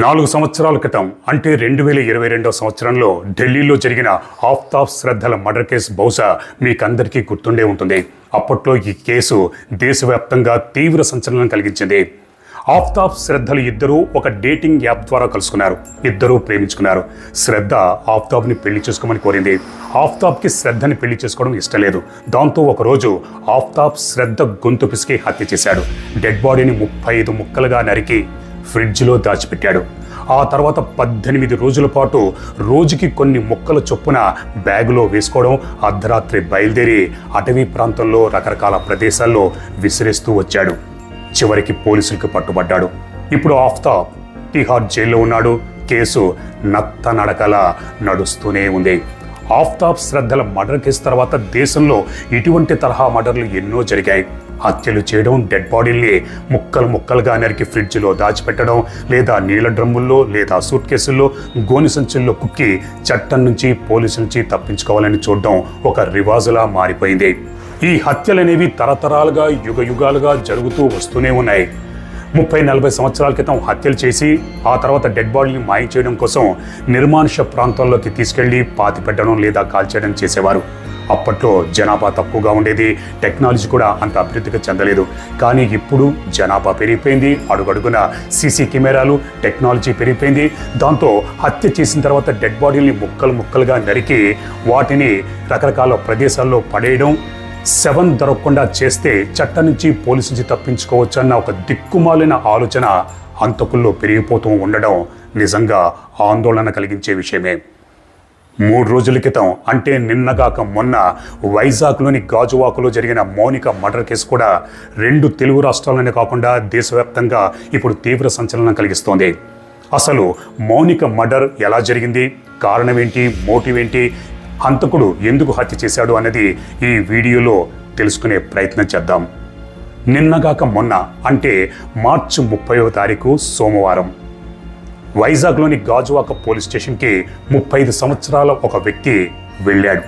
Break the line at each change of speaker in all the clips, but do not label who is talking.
4 సంవత్సరాల క్రితం అంటే 2022 సంవత్సరంలో ఢిల్లీలో జరిగిన ఆఫ్తాబ్ శ్రద్ధల మర్డర్ కేసు బహుశా మీకందరికీ గుర్తుండే ఉంటుంది. అప్పట్లో ఈ కేసు దేశవ్యాప్తంగా తీవ్ర సంచలనం కలిగించింది. ఆఫ్తాబ్ శ్రద్ధలు ఇద్దరూ ఒక డేటింగ్ యాప్ ద్వారా కలుసుకున్నారు. ఇద్దరూ ప్రేమించుకున్నారు. శ్రద్ధ ఆఫ్తాబ్ని పెళ్లి చేసుకోమని కోరింది. ఆఫ్తాబ్కి శ్రద్ధని పెళ్లి చేసుకోవడం ఇష్టం లేదు. దాంతో ఒకరోజు ఆఫ్తాబ్ శ్రద్ధ గొంతు పిసికి హత్య చేశాడు. డెడ్ బాడీని 35 ముక్కలుగా నరికి ఫ్రిడ్జ్లో దాచిపెట్టాడు. ఆ తర్వాత 18 రోజుల పాటు రోజుకి కొన్ని ముక్కల చొప్పున బ్యాగులో వేసుకోవడం, అర్ధరాత్రి బయలుదేరి అటవీ ప్రాంతంలో రకరకాల ప్రదేశాల్లో విసిరేస్తూ వచ్చాడు. చివరికి పోలీసులకు పట్టుబడ్డాడు. ఇప్పుడు ఆఫ్తాబ్ తిహార్ జైల్లో ఉన్నాడు. కేసు నత్తనడకలా నడుస్తూనే ఉంది. ఆఫ్తాబ్ శ్రద్ధల మర్డర్ కేసు తర్వాత దేశంలో ఇటువంటి తరహా మర్డర్లు ఎన్నో జరిగాయి. హత్యలు చేయడం, డెడ్ బాడీల్ని ముక్కలు ముక్కలుగా నరికి ఫ్రిడ్జ్లో దాచిపెట్టడం, లేదా నీళ్ల డ్రమ్ముల్లో లేదా సూట్ కేసుల్లో గోని సంచుల్లో కుక్కి చట్టం నుంచి పోలీసుల నుంచి తప్పించుకోవాలని చూడడం ఒక రివాజులా మారిపోయింది. ఈ హత్యలనేవి తరతరాలుగా యుగాలుగా జరుగుతూ వస్తూనే ఉన్నాయి. 30-40 సంవత్సరాల క్రితం హత్యలు చేసి ఆ తర్వాత డెడ్ బాడీని మాయం చేయడం కోసం నిర్మానుష ప్రాంతాల్లోకి తీసుకెళ్లి పాతిపెట్టడం లేదా కాల్చేయడం చేసేవారు. అప్పట్లో జనాభా తక్కువగా ఉండేది. టెక్నాలజీ కూడా అంత అభివృద్ధిగా చెందలేదు. కానీ ఇప్పుడు జనాభా పెరిగిపోయింది. అడుగడుగున సీసీ కెమెరాలు, టెక్నాలజీ పెరిగిపోయింది. దాంతో హత్య చేసిన తర్వాత డెడ్ బాడీని ముక్కలు ముక్కలుగా నరికి వాటిని రకరకాల ప్రదేశాల్లో పడేయడం, శవం దొరకకుండా చేస్తే చట్టం నుంచి పోలీసు నుంచి తప్పించుకోవచ్చు అన్న ఒక దిక్కుమాలిన ఆలోచన హంతకుల్లో పెరిగిపోతూ ఉండడం నిజంగా ఆందోళన కలిగించే విషయమే. 3 రోజుల క్రితం అంటే నిన్నగాక మొన్న వైజాగ్లోని గాజువాకలో జరిగిన మౌనిక మర్డర్ కేసు కూడా 2 తెలుగు రాష్ట్రాలనే కాకుండా దేశవ్యాప్తంగా ఇప్పుడు తీవ్ర సంచలనం కలిగిస్తోంది. అసలు మౌనిక మర్డర్ ఎలా జరిగింది, కారణం ఏంటి, మోటివ్ ఏంటి, హంతకుడు ఎందుకు హత్య చేశాడు అన్నది ఈ వీడియోలో తెలుసుకునే ప్రయత్నం చేద్దాం. నిన్నగాక మొన్న అంటే మార్చి 30వ తారీఖు సోమవారం వైజాగ్లోని గాజువాక పోలీస్ స్టేషన్కి 35 సంవత్సరాల ఒక వ్యక్తి వెళ్ళాడు.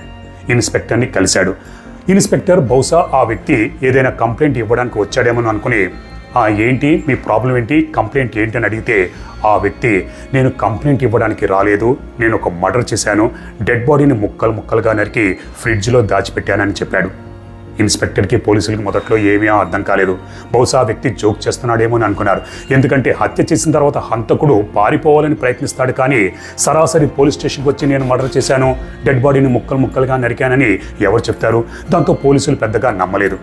ఇన్స్పెక్టర్ని కలిశాడు. ఇన్స్పెక్టర్ బహుశా ఆ వ్యక్తి ఏదైనా కంప్లైంట్ ఇవ్వడానికి వచ్చాడేమో అనుకుని, ఏంటి మీ ప్రాబ్లం ఏంటి, కంప్లైంట్ ఏంటి అని అడిగితే ఆ వ్యక్తి, నేను కంప్లైంట్ ఇవ్వడానికి రాలేదు, నేను ఒక మర్డర్ చేశాను, డెడ్ బాడీని ముక్కలు ముక్కలుగా నరికి ఫ్రిడ్జ్లో దాచిపెట్టానని చెప్పాడు. ఇన్స్పెక్టర్కి పోలీసులకి మొదట్లో ఏమీ అర్థం కాలేదు. బహుశా ఆ వ్యక్తి జోక్ చేస్తున్నాడేమో అని అనుకున్నారు. ఎందుకంటే హత్య చేసిన తర్వాత హంతకుడు పారిపోవాలని ప్రయత్నిస్తాడు, కానీ సరాసరి పోలీస్ స్టేషన్కి వచ్చి నేను మర్డర్ చేశాను, డెడ్ బాడీని ముక్కలు ముక్కలుగా నరికానని ఎవరు చెప్తారు? దాంతో పోలీసులు పెద్దగా నమ్మలేదు.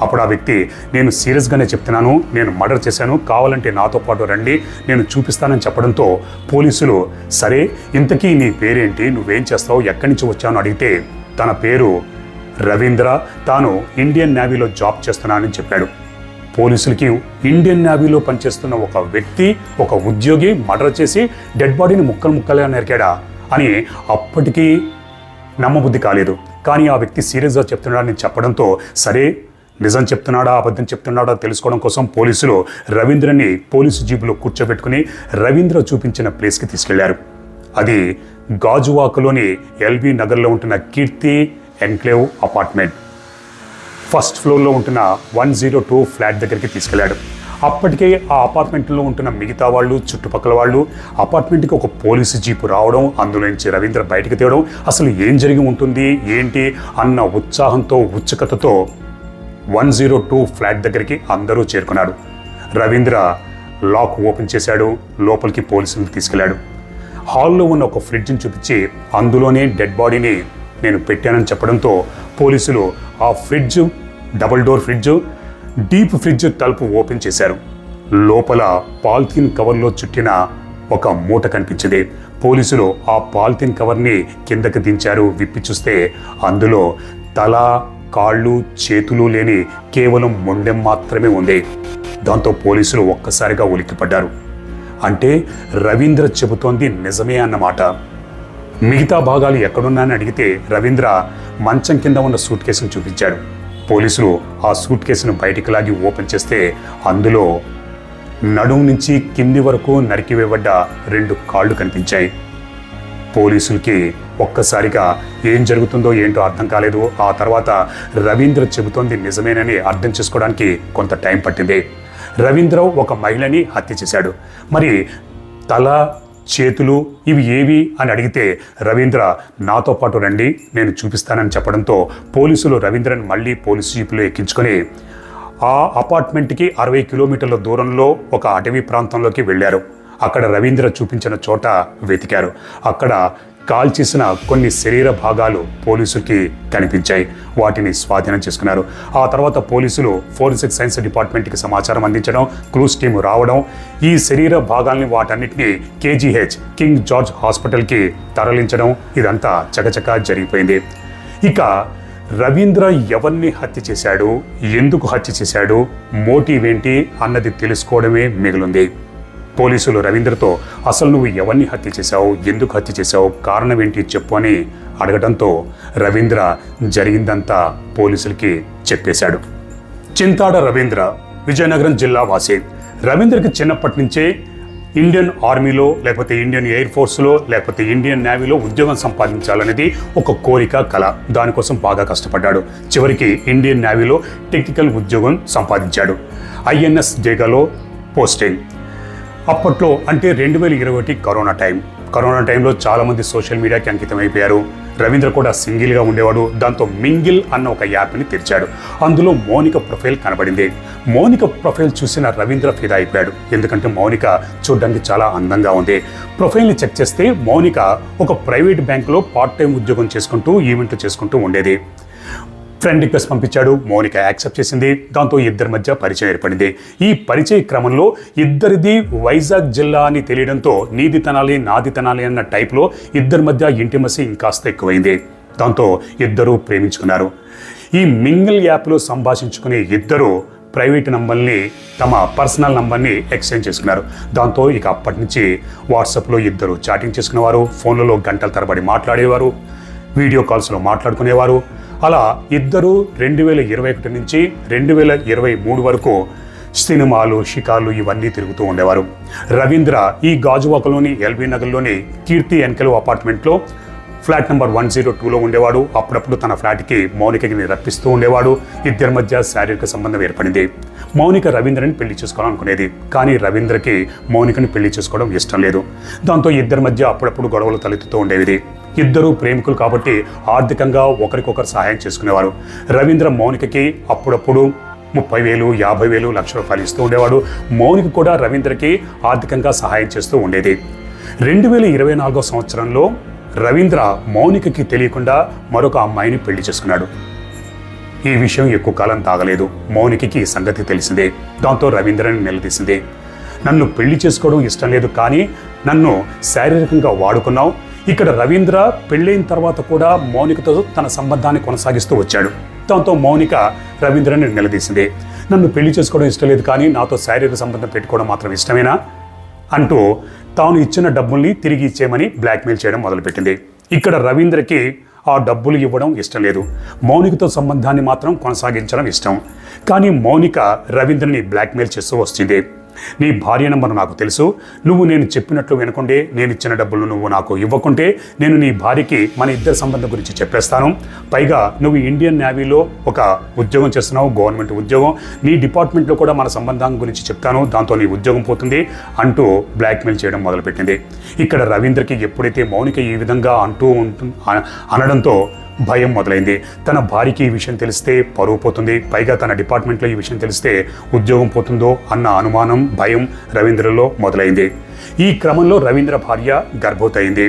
అప్పుడు ఆ వ్యక్తి, నేను సీరియస్గానే చెప్తున్నాను, నేను మర్డర్ చేశాను, కావాలంటే నాతో పాటు రండి, నేను చూపిస్తానని చెప్పడంతో పోలీసులు, సరే ఇంతకీ నీ పేరేంటి, నువ్వేం చేస్తావు, ఎక్కడి నుంచి వచ్చావు అడిగితే తన పేరు రవీంద్ర, తాను ఇండియన్ నేవీలో జాబ్ చేస్తున్నానని చెప్పాడు. పోలీసులకి ఇండియన్ నేవీలో పనిచేస్తున్న ఒక వ్యక్తి, ఒక ఉద్యోగి మర్డర్ చేసి డెడ్ బాడీని ముక్కలు ముక్కలుగా నరికాడా అని అప్పటికీ నమ్మబుద్ధి కాలేదు. కానీ ఆ వ్యక్తి సీరియస్గా చెప్తున్నాడని చెప్పడంతో సరే నిజం చెప్తున్నాడా అబద్ధం చెప్తున్నాడా తెలుసుకోవడం కోసం పోలీసులు రవీంద్రని పోలీసు జీబులో కూర్చోబెట్టుకుని రవీంద్ర చూపించిన ప్లేస్కి తీసుకెళ్లారు. అది గాజువాకలోని ఎల్బీ నగర్లో ఉంటున్న కీర్తి ఎన్క్లేవ్ అపార్ట్మెంట్ ఫస్ట్ ఫ్లోర్లో ఉంటున్న 102 ఫ్లాట్ దగ్గరికి తీసుకెళ్లాడు. అప్పటికే ఆ అపార్ట్మెంట్లో ఉంటున్న మిగతా వాళ్ళు, చుట్టుపక్కల వాళ్ళు, అపార్ట్మెంట్కి ఒక పోలీసు జీపు రావడం, అందులో నుంచి రవీంద్ర బయటకు తేవడం, అసలు ఏం జరిగి ఉంటుంది ఏంటి అన్న ఉత్సాహంతో ఉత్సుకతతో 102 ఫ్లాట్ దగ్గరికి అందరూ చేరుకున్నాడు. రవీంద్ర లాక్ ఓపెన్ చేశాడు. లోపలికి పోలీసులు తీసుకెళ్లాడు. హాల్లో ఉన్న ఒక ఫ్రిడ్జ్ని చూపించి అందులోనే డెడ్ బాడీని నేను పెట్టానని చెప్పడంతో పోలీసులు ఆ fridge, double door fridge, deep fridge తలుపు ఓపెన్ చేశారు. లోపల పాలిథిన్ కవర్లో చుట్టిన ఒక మూట కనిపించింది. పోలీసులు ఆ పాలిథిన్ కవర్ని కిందకి దించారు. విప్పి చూస్తే అందులో తల, కాళ్ళు, చేతులు లేని కేవలం మొండెం మాత్రమే ఉంది. దాంతో పోలీసులు ఒక్కసారిగా ఉలిక్కిపడ్డారు. అంటే రవీంద్ర చెబుతోంది నిజమే అన్నమాట. మిగతా భాగాలు ఎక్కడున్నాయని అడిగితే రవీంద్ర మంచం కింద ఉన్న సూట్ కేసును చూపించాడు. పోలీసులు ఆ సూట్ కేసును బయటికి లాగి ఓపెన్ చేస్తే అందులో నడుము నుంచి కింది వరకు నరికివేయబడ్డ 2 కాళ్ళు కనిపించాయి. పోలీసులకి ఒక్కసారిగా ఏం జరుగుతుందో ఏంటో అర్థం కాలేదు. ఆ తర్వాత రవీంద్ర చెబుతోంది నిజమేనని అర్థం చేసుకోవడానికి కొంత టైం పట్టింది. రవీంద్ర ఒక మహిళని హత్య చేశాడు. మరి తల, చేతులు ఇవి ఏవి అని అడిగితే రవీంద్ర నాతో పాటు రండి నేను చూపిస్తానని చెప్పడంతో పోలీసులు రవీంద్రని మళ్ళీ పోలీసు జీపులో ఎక్కించుకొని ఆ అపార్ట్మెంట్కి 60 కిలోమీటర్ల దూరంలో ఒక అటవీ ప్రాంతంలోకి వెళ్ళారు. అక్కడ రవీంద్ర చూపించిన చోట వెతికారు. అక్కడ కాల్చేసిన కొన్ని శరీర భాగాలు పోలీసులకి కనిపించాయి. వాటిని స్వాధీనం చేసుకున్నారు. ఆ తర్వాత పోలీసులు ఫోరెన్సిక్ సైన్స్ డిపార్ట్మెంట్కి సమాచారం అందించడం, క్రూస్ టీము రావడం, ఈ శరీర భాగాల్ని వాటన్నిటిని KGH కింగ్ జార్జ్ హాస్పిటల్కి తరలించడం, ఇదంతా చకచకా జరిగిపోయింది. ఇక రవీంద్ర ఎవరిని హత్య చేశాడు, ఎందుకు హత్య చేశాడు, మోటివ్ ఏంటి అన్నది తెలుసుకోవడమే మిగిలింది. పోలీసులు రవీంద్రతో అసలు నువ్వు ఎవరిని హత్య చేశావు, ఎందుకు హత్య చేశావు, కారణం ఏంటి చెప్పు అని అడగడంతో రవీంద్ర జరిగిందంతా పోలీసులకి చెప్పేశాడు. చింతాడ రవీంద్ర విజయనగరం జిల్లా వాసి. రవీంద్రకి చిన్నప్పటి నుంచే ఇండియన్ ఆర్మీలో, లేకపోతే ఇండియన్ ఎయిర్ ఫోర్స్లో, లేకపోతే ఇండియన్ నేవీలో ఉద్యోగం సంపాదించాలనేది ఒక కోరిక, కల. దానికోసం బాగా కష్టపడ్డాడు. చివరికి ఇండియన్ నేవీలో టెక్నికల్ ఉద్యోగం సంపాదించాడు. INS డేగాలో పోస్టింగ్. అప్పట్లో అంటే 2021 కరోనా టైంలో చాలామంది సోషల్ మీడియాకి అంకితం అయిపోయారు. రవీంద్ర కూడా సింగిల్గా ఉండేవాడు. దాంతో మింగిల్ అన్న ఒక యాప్ని తెరిచాడు. అందులో మౌనిక ప్రొఫైల్ కనబడింది. మౌనిక ప్రొఫైల్ చూసిన రవీంద్ర ఫిదా అయిపోయాడు. ఎందుకంటే మౌనిక చూడడానికి చాలా అందంగా ఉంది. ప్రొఫైల్ని చెక్ చేస్తే మౌనిక ఒక ప్రైవేట్ బ్యాంకులో పార్ట్ టైం ఉద్యోగం చేసుకుంటూ ఈవెంట్లు చేసుకుంటూ ఉండేది. ఫ్రెండ్ రిక్వెస్ట్ పంపించాడు. మౌనిక యాక్సెప్ట్ చేసింది. దాంతో ఇద్దరి మధ్య పరిచయం ఏర్పడింది. ఈ పరిచయ క్రమంలో ఇద్దరిది వైజాగ్ జిల్లా అని తెలియడంతో నీది తనాలి నాది తనాలి అన్న టైప్లో ఇద్దరి మధ్య ఇంటిమసీ ఇంకాస్త ఎక్కువైంది. దాంతో ఇద్దరూ ప్రేమించుకున్నారు. ఈ మింగిల్ యాప్లో సంభాషించుకునే ఇద్దరు ప్రైవేట్ నంబర్ని, తమ పర్సనల్ నంబర్ని ఎక్స్చేంజ్ చేసుకున్నారు. దాంతో ఇక అప్పటి నుంచి వాట్సాప్లో ఇద్దరు చాటింగ్ చేసుకునేవారు. ఫోన్లలో గంటల తరబడి మాట్లాడేవారు. వీడియో కాల్స్లో మాట్లాడుకునేవారు. అలా ఇద్దరు 2021 నుంచి 2023 వరకు సినిమాలు, షికార్లు ఇవన్నీ తిరుగుతూ ఉండేవారు. రవీంద్ర ఈ గాజువాకలోని LB నగర్లోని కీర్తి ఎన్కెలు అపార్ట్మెంట్లో ఫ్లాట్ నెంబర్ 102లో ఉండేవాడు. అప్పుడప్పుడు తన ఫ్లాట్కి మౌనికని రప్పిస్తూ ఉండేవాడు. ఇద్దరి మధ్య శారీరక సంబంధం ఏర్పడింది. మౌనిక రవీంద్రని పెళ్లి చేసుకోవాలనుకునేది. కానీ రవీంద్రకి మౌనికని పెళ్లి చేసుకోవడం ఇష్టం లేదు. దాంతో ఇద్దరి మధ్య అప్పుడప్పుడు గొడవలు తలెత్తుతూ ఉండేవి. ఇద్దరు ప్రేమికులు కాబట్టి ఆర్థికంగా ఒకరికొకరు సహాయం చేసుకునేవారు. రవీంద్ర మౌనికకి అప్పుడప్పుడు 30,000, 50,000, ₹1,00,000 ఇస్తూ ఉండేవాడు. మౌనిక కూడా రవీంద్రకి ఆర్థికంగా సహాయం చేస్తూ ఉండేది. 2024 సంవత్సరంలో రవీంద్ర మౌనికకి తెలియకుండా మరొక అమ్మాయిని పెళ్లి చేసుకున్నాడు. ఈ విషయం ఎక్కువ కాలం తాగలేదు. మౌనికకి ఈ సంగతి తెలిసిందే. దాంతో రవీంద్రని నిలదీసింది. నన్ను పెళ్లి చేసుకోవడం ఇష్టం లేదు, కానీ నన్ను శారీరకంగా వాడుకున్నావు. ఇక్కడ రవీంద్ర పెళ్ళైన తర్వాత కూడా మౌనికతో తన సంబంధాన్ని కొనసాగిస్తూ వచ్చాడు. దాంతో మౌనిక రవీంద్రని నిలదీసింది. నన్ను పెళ్లి చేసుకోవడం ఇష్టం లేదు, కానీ నాతో శారీరక సంబంధం పెట్టుకోవడం మాత్రం ఇష్టమేనా అంటూ తాను ఇచ్చిన డబ్బుల్ని తిరిగి ఇచ్చేయమని బ్లాక్మెయిల్ చేయడం మొదలుపెట్టింది. ఇక్కడ రవీంద్రకి ఆ డబ్బులు ఇవ్వడం ఇష్టం లేదు. మౌనికతో సంబంధాన్ని మాత్రం కొనసాగించడం ఇష్టం. కానీ మౌనిక రవీంద్రని బ్లాక్మెయిల్ చేస్తూ వస్తుంది. నీ భార్య నంబర్ నాకు తెలుసు. నువ్వు నేను చెప్పినట్లు వినకుండే, నేను ఇచ్చిన డబ్బులు నువ్వు నాకు ఇవ్వకుంటే నేను నీ భార్యకి మన ఇద్దరి సంబంధం గురించి చెప్పేస్తాను. పైగా నువ్వు ఇండియన్ నేవీలో ఒక ఉద్యోగం చేస్తున్నావు, గవర్నమెంట్ ఉద్యోగం. నీ డిపార్ట్మెంట్లో కూడా మన సంబంధం గురించి చెప్తాను, దాంతో నీ ఉద్యోగం పోతుంది అంటూ బ్లాక్మెయిల్ చేయడం మొదలుపెట్టింది. ఇక్కడ రవీంద్రకి ఎప్పుడైతే మౌనిక ఈ విధంగా అనడంతో భయం మొదలైంది. తన భార్యకి ఈ విషయం తెలిస్తే పరువు పోతుంది, పైగా తన డిపార్ట్మెంట్లో ఈ విషయం తెలిస్తే ఉద్యోగం పోతుందో అన్న అనుమానం, భయం రవీంద్రలో మొదలైంది. ఈ క్రమంలో రవీంద్ర భార్య గర్భవతి అయింది.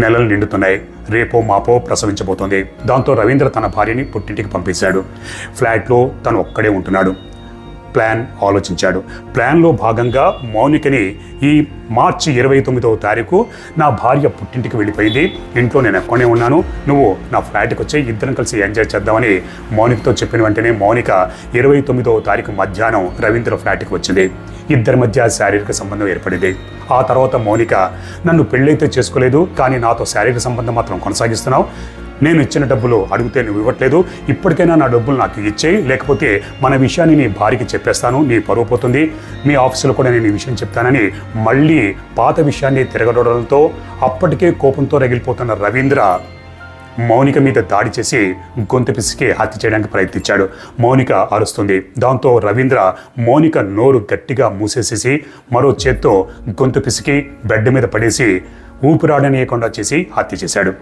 నెలలు నిండుతున్నాయి. రేపో మాపో ప్రసవించబోతోంది. దాంతో రవీంద్ర తన భార్యని పుట్టింటికి పంపించాడు. ఫ్లాట్లో తను ఒక్కడే ఉంటున్నాడు. ప్లాన్ ఆలోచించాడు. ప్లాన్లో భాగంగా మౌనికని ఈ మార్చి 29వ తారీఖు నా భార్య పుట్టింటికి వెళ్ళిపోయింది, ఇంట్లో నేను ఎక్కడనే ఉన్నాను, నువ్వు నా ఫ్లాట్కి వచ్చి ఇద్దరం కలిసి ఎంజాయ్ చేద్దామని మౌనికతో చెప్పిన వెంటనే మౌనిక 29వ తారీఖు మధ్యాహ్నం రవీంద్ర ఫ్లాట్కి వచ్చింది. ఇద్దరి మధ్య శారీరక సంబంధం ఏర్పడింది. ఆ తర్వాత మౌనిక నన్ను పెళ్ళైతే చేసుకోలేదు, కానీ నాతో శారీరక సంబంధం మాత్రం కొనసాగిస్తున్నావు. నేను ఇచ్చిన డబ్బులు అడిగితే నువ్వు ఇవ్వట్లేదు. ఇప్పటికైనా నా డబ్బులు నాకు ఇచ్చేయి, లేకపోతే మన విషయాన్ని నీ భార్యకి చెప్పేస్తాను, నీ పరువు పోతుంది, మీ ఆఫీసులో కూడా నేను ఈ విషయం చెప్తానని మళ్ళీ పాత విషయాన్ని తిరగడంతో అప్పటికే కోపంతో రగిలిపోతున్న రవీంద్ర మౌనిక మీద దాడి చేసి గొంతు పిసికి హత్య చేయడానికి ప్రయత్నించాడు. మౌనిక అరుస్తుంది. దాంతో రవీంద్ర మౌనిక నోరు గట్టిగా మూసేసేసి మరో చేత్తో గొంతు పిసికి బెడ్ మీద పడేసి ఊపిరాడనీయకుండా చేసి హత్య చేశాడు.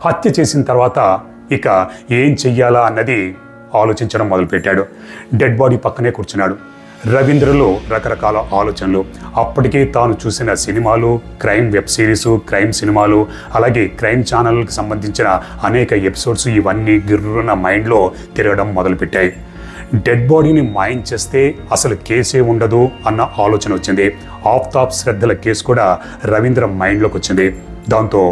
హత్య చేసిన తర్వాత ఇక ఏం చెయ్యాలా అన్నది ఆలోచించడం మొదలుపెట్టాడు. డెడ్ బాడీ పక్కనే కూర్చున్నాడు. రవీంద్రలో రకరకాల ఆలోచనలు. అప్పటికే తాను చూసిన సినిమాలు, క్రైమ్ వెబ్ సిరీసు, క్రైమ్ సినిమాలు, అలాగే క్రైమ్ ఛానల్కి సంబంధించిన అనేక ఎపిసోడ్స్ ఇవన్నీ గిర్రున మైండ్లో తిరగడం మొదలుపెట్టాయి. డెడ్ బాడీని మాయం చేస్తే అసలు కేసే ఉండదు అన్న ఆలోచన వచ్చింది. ఆఫ్తాబ్ శ్రద్ధల కేసు కూడా రవీంద్ర మైండ్లోకి వచ్చింది. దాంతో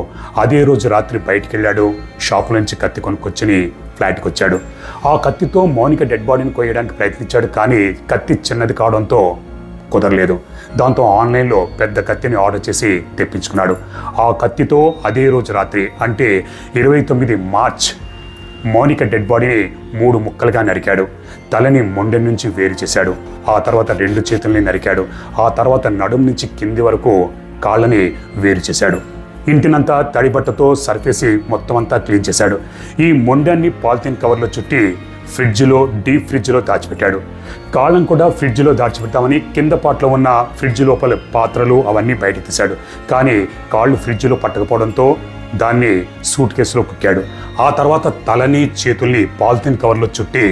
అదే రోజు రాత్రి బయటికి వెళ్ళాడు. షాపు నుంచి కత్తి కొనుక్కొచ్చుని ఫ్లాట్కి వచ్చాడు. ఆ కత్తితో మౌనిక డెడ్ బాడీని కోయడానికి ప్రయత్నించాడు. కానీ కత్తి చిన్నది కావడంతో కుదరలేదు. దాంతో ఆన్లైన్లో పెద్ద కత్తిని ఆర్డర్ చేసి తెప్పించుకున్నాడు. ఆ కత్తితో అదే రోజు రాత్రి అంటే 29 మార్చ్ మౌనిక డెడ్ బాడీని 3 ముక్కలుగా నరికాడు. తలని మొండెం నుంచి వేరు చేశాడు. ఆ తర్వాత 2 చేతుల్ని నరికాడు. ఆ తర్వాత నడుం నుంచి కింది వరకు కాళ్ళని వేరు చేశాడు. ఇంటినంతా తడిబట్టతో సర్ఫేసి మొత్తం అంతా క్లీన్ చేశాడు. ఈ మొండాన్ని పాలిథిన్ కవర్లో చుట్టి డీప్ ఫ్రిడ్జ్లో దాచిపెట్టాడు. కాళ్ళను కూడా ఫ్రిడ్జ్లో దాచిపెట్టామని కింద పాటలో ఉన్న ఫ్రిడ్జ్ లోపల పాత్రలు అవన్నీ బయటకు తీశాడు. కానీ కాళ్ళు ఫ్రిడ్జ్లో పట్టకపోవడంతో దాన్ని సూట్ కేసులో కుక్కాడు. ఆ తర్వాత తలని చేతుల్ని పాలిథిన్ కవర్లో చుట్టి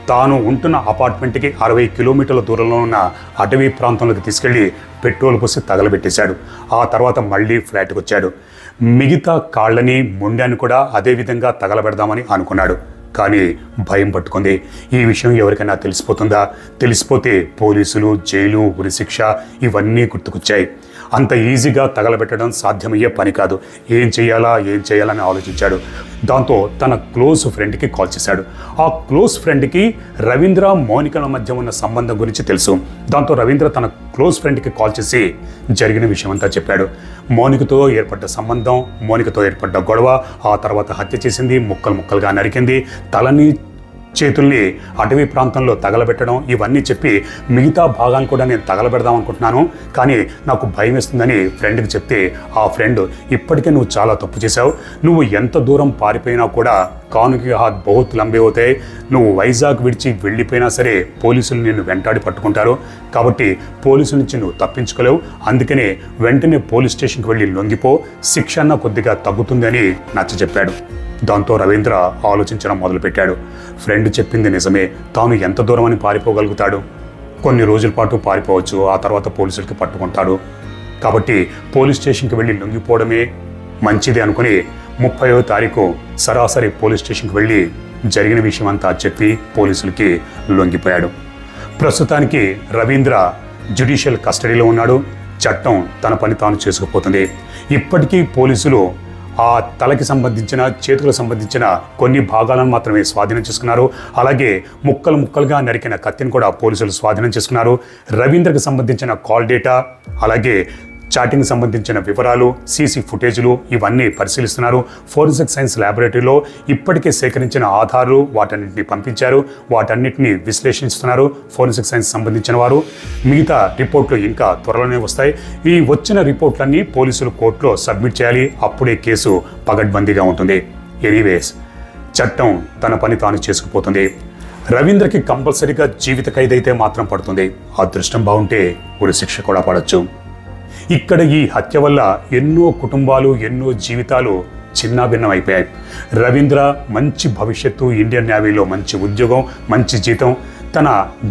తాను ఉంటున్న అపార్ట్మెంట్కి 60 కిలోమీటర్ల దూరంలో ఉన్న అటవీ ప్రాంతంలోకి తీసుకెళ్లి పెట్రోల్ పోసి తగలబెట్టేశాడు. ఆ తర్వాత మళ్ళీ ఫ్లాట్కి వచ్చాడు. మిగతా కాళ్ళని మొండాన్ని కూడా అదే విధంగా తగలబెడదామని అనుకున్నాడు. కానీ భయం పట్టుకుంది. ఈ విషయం ఎవరికైనా తెలిసిపోతుందా? తెలిసిపోతే పోలీసులు, జైలు, ఉరిశిక్ష ఇవన్నీ గుర్తుకొచ్చాయి. అంత ఈజీగా తగలబెట్టడం సాధ్యమయ్యే పని కాదు. ఏం చేయాలని ఆలోచించాడు. దాంతో తన క్లోజ్ ఫ్రెండ్కి కాల్ చేశాడు. ఆ క్లోజ్ ఫ్రెండ్కి రవీంద్ర మౌనికల మధ్య ఉన్న సంబంధం గురించి తెలుసు. దాంతో రవీంద్ర తన క్లోజ్ ఫ్రెండ్కి కాల్ చేసి జరిగిన విషయం అంతా చెప్పాడు. మౌనికతో ఏర్పడ్డ సంబంధం, మౌనికతో ఏర్పడ్డ గొడవ, ఆ తర్వాత హత్య చేసింది, ముక్కలుగా నరికింది, తలని చేతుల్ని అటవీ ప్రాంతంలో తగలబెట్టడం ఇవన్నీ చెప్పి మిగతా భాగాన్ని కూడా నేను తగలబెడదాం అనుకుంటున్నాను, కానీ నాకు భయం వేస్తుందని ఫ్రెండ్కి చెప్తే ఆ ఫ్రెండ్ ఇప్పటికే నువ్వు చాలా తప్పు చేశావు, నువ్వు ఎంత దూరం పారిపోయినా కూడా కానుకి హాత్ బహుత్ లంబే అవుతాయి, నువ్వు వైజాగ్ విడిచి వెళ్ళిపోయినా సరే పోలీసులు నిన్ను వెంటాడి పట్టుకుంటారు, కాబట్టి పోలీసుల నుంచి నువ్వు తప్పించుకోలేవు, అందుకనే వెంటనే పోలీస్ స్టేషన్కి వెళ్ళి లొంగిపో, శిక్ష అన్న కొద్దిగా తగ్గుతుందని నచ్చజెప్పాడు. దాంతో రవీంద్ర ఆలోచించడం మొదలుపెట్టాడు. ఫ్రెండ్ చెప్పింది నిజమే, తాను ఎంత దూరం అని పారిపోగలుగుతాడు? కొన్ని రోజుల పాటు పారిపోవచ్చు, ఆ తర్వాత పోలీసులకి పట్టుకుంటాడు, కాబట్టి పోలీస్ స్టేషన్కి వెళ్ళి లొంగిపోవడమే మంచిది అనుకుని 30వ తారీఖు సరాసరి పోలీస్ స్టేషన్కి వెళ్ళి జరిగిన విషయం అంతా చెప్పి పోలీసులకి లొంగిపోయాడు. ప్రస్తుతానికి రవీంద్ర జ్యుడిషియల్ కస్టడీలో ఉన్నాడు. చట్టం తన పని తాను చేసుకుపోతుంది. ఇప్పటికీ పోలీసులు ఆ తలకి సంబంధించిన, చేతులకు సంబంధించిన కొన్ని భాగాలను మాత్రమే స్వాధీనం చేసుకున్నారు. అలాగే ముక్కలుగా నరికిన కత్తిని కూడా పోలీసులు స్వాధీనం చేసుకున్నారు. రవీంద్రకు సంబంధించిన కాల్ డేటా, అలాగే చాటింగ్ సంబంధించిన వివరాలు, సీసీ ఫుటేజ్లు ఇవన్నీ పరిశీలిస్తున్నారు. ఫోరెన్సిక్ సైన్స్ ల్యాబొరేటరీలో ఇప్పటికే సేకరించిన ఆధారాలు వాటన్నిటిని పంపించారు. వాటన్నిటిని విశ్లేషిస్తున్నారు ఫోరెన్సిక్ సైన్స్ సంబంధించిన వారు. మిగతా రిపోర్ట్లు ఇంకా త్వరలోనే వస్తాయి. ఈ వచ్చిన రిపోర్ట్లన్నీ పోలీసులు కోర్టులో సబ్మిట్ చేయాలి. అప్పుడే కేసు పగడ్బందీగా ఉంటుంది. ఎనీవేస్, చట్టం తన పని తాను చేసుకుపోతుంది. రవీంద్రకి కంపల్సరీగా జీవిత ఖైదైతే మాత్రం పడుతుంది. అదృష్టం బాగుంటే ఉరిశిక్ష కూడా పడవచ్చు. ఇక్కడ ఈ హత్య వల్ల ఎన్నో కుటుంబాలు, ఎన్నో జీవితాలు చిన్నాభిన్నం అయిపోయాయి. రవీంద్ర మంచి భవిష్యత్తు, ఇండియన్ నేవీలో మంచి ఉద్యోగం, మంచి జీతం, తన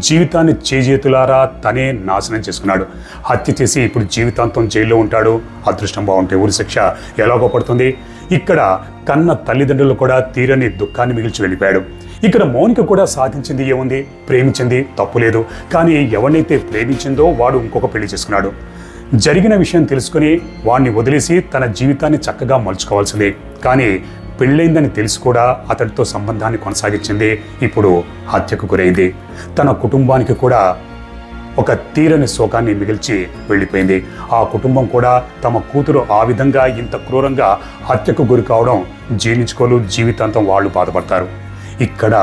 జీవితాన్ని చేజేతులారా తనే నాశనం చేసుకున్నాడు. హత్య చేసి ఇప్పుడు జీవితాంతం జైల్లో ఉంటాడు. అదృష్టం బాగుంటే ఉరిశిక్ష ఎలాగో పడుతుంది. ఇక్కడ కన్న తల్లిదండ్రులు కూడా తీరని దుఃఖాన్ని మిగిల్చి వెళ్ళిపోయాడు. ఇక్కడ మౌనిక కూడా సాధించింది ఏముంది? ప్రేమించింది, తప్పులేదు. కానీ ఎవరినైతే ప్రేమించిందో వాడు ఇంకొక పెళ్లి చేసుకున్నాడు. జరిగిన విషయం తెలుసుకుని వాడిని వదిలేసి తన జీవితాన్ని చక్కగా మలుచుకోవాల్సిందే. కానీ పెళ్ళైందని తెలిసి కూడా అతడితో సంబంధాన్ని కొనసాగించింది. ఇప్పుడు హత్యకు గురైంది. తన కుటుంబానికి కూడా ఒక తీరని శోకాన్ని మిగిల్చి వెళ్ళిపోయింది. ఆ కుటుంబం కూడా తమ కూతురు ఆ విధంగా ఇంత క్రూరంగా హత్యకు గురి కావడం జీర్ణించుకోలు, జీవితాంతం వాళ్ళు బాధపడతారు. ఇక్కడ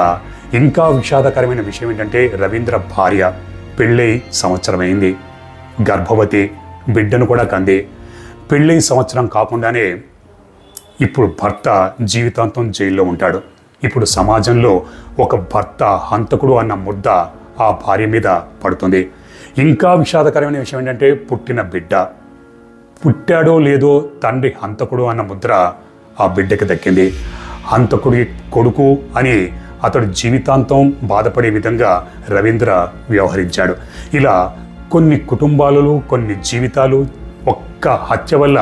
ఇంకా విషాదకరమైన విషయం ఏంటంటే రవీంద్ర భార్య పెళ్ళై సంవత్సరమైంది, గర్భవతి, బిడ్డను కూడా కంది. పెళ్ళై సంవత్సరం కాకుండానే ఇప్పుడు భర్త జీవితాంతం జైల్లో ఉంటాడు. ఇప్పుడు సమాజంలో ఒక భర్త హంతకుడు అన్న ముద్ద ఆ భార్య మీద పడుతుంది. ఇంకా విషాదకరమైన విషయం ఏంటంటే పుట్టిన బిడ్డ పుట్టాడో లేదో తండ్రి హంతకుడు అన్న ముద్ర ఆ బిడ్డకి దక్కింది. హంతకుడి కొడుకు అని అతడు జీవితాంతం బాధపడే విధంగా రవీంద్ర వ్యవహరించాడు. ఇలా కొన్ని కుటుంబాలలో కొన్ని జీవితాలు ఒక్క హత్య వల్ల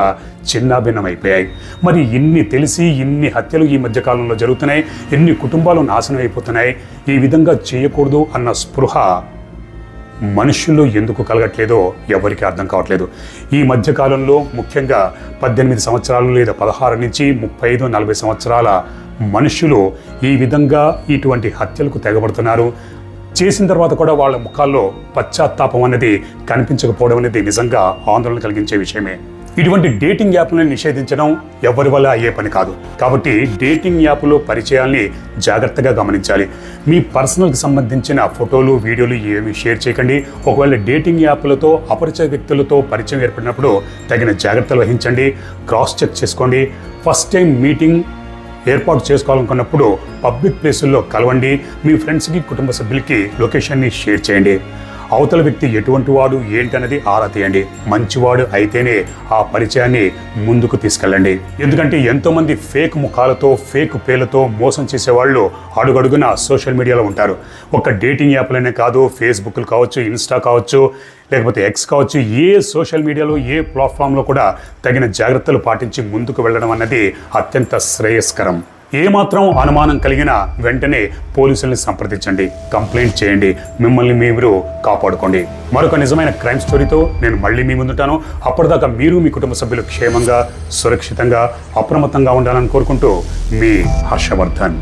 చిన్నాభిన్నమైపోయాయి. మరి ఇన్ని తెలిసి ఇన్ని హత్యలు ఈ మధ్యకాలంలో జరుగుతున్నాయి, ఎన్ని కుటుంబాలు నాశనం అయిపోతున్నాయి. ఈ విధంగా చేయకూడదు అన్న స్పృహ మనుషుల్లో ఎందుకు కలగట్లేదో ఎవరికి అర్థం కావట్లేదు. ఈ మధ్యకాలంలో ముఖ్యంగా 18 సంవత్సరాలు లేదా 16 నుంచి 35-40 సంవత్సరాల మనుషులు ఈ విధంగా ఇటువంటి హత్యలకు తెగబడుతున్నారు. చేసిన తర్వాత కూడా వాళ్ళ ముఖాల్లో పశ్చాత్తాపం అనేది కనిపించకపోవడం అనేది నిజంగా ఆందోళన కలిగించే విషయమే. ఇటువంటి డేటింగ్ యాప్లను నిషేధించడం ఎవరి వల్ల అయ్యే పని కాదు. కాబట్టి డేటింగ్ యాప్లో పరిచయాల్ని జాగ్రత్తగా గమనించాలి. మీ పర్సనల్కి సంబంధించిన ఫోటోలు వీడియోలు ఏమి షేర్ చేయకండి. ఒకవేళ డేటింగ్ యాప్లతో అపరిచయ వ్యక్తులతో పరిచయం ఏర్పడినప్పుడు తగిన జాగ్రత్తలు వహించండి. క్రాస్ చెక్ చేసుకోండి. ఫస్ట్ టైం మీటింగ్ ఏర్పాటు చేసుకోవాలనుకున్నప్పుడు పబ్లిక్ ప్లేసుల్లో కలవండి. మీ ఫ్రెండ్స్కి కుటుంబ సభ్యులకి లొకేషన్ని షేర్ చేయండి. అవతల వ్యక్తి ఎటువంటి వాడు ఏంటనేది ఆరా తీయండి. మంచివాడు అయితేనే ఆ పరిచయాన్ని ముందుకు తీసుకెళ్ళండి. ఎందుకంటే ఎంతోమంది ఫేక్ ముఖాలతో ఫేక్ పేర్లతో మోసం చేసేవాళ్ళు అడుగడుగున సోషల్ మీడియాలో ఉంటారు. ఒక డేటింగ్ యాప్లనే కాదు, ఫేస్బుక్లు కావచ్చు, ఇన్స్టా కావచ్చు, లేకపోతే ఎక్స్ కావచ్చు, ఏ సోషల్ మీడియాలో ఏ ప్లాట్ఫామ్లో కూడా తగిన జాగ్రత్తలు పాటించి ముందుకు వెళ్ళడం అన్నది అత్యంత శ్రేయస్కరం. ఏమాత్రం అనుమానం కలిగిన వెంటనే పోలీసుల్ని సంప్రదించండి, కంప్లైంట్ చేయండి, మిమ్మల్ని మీరు కాపాడుకోండి. మరొక నిజమైన క్రైమ్ స్టోరీతో నేను మళ్ళీ మీ ముందుంటాను. అప్పటిదాకా మీరు మీ కుటుంబ సభ్యులు క్షేమంగా సురక్షితంగా అప్రమత్తంగా ఉండాలని కోరుకుంటూ మీ హర్షవర్ధన్.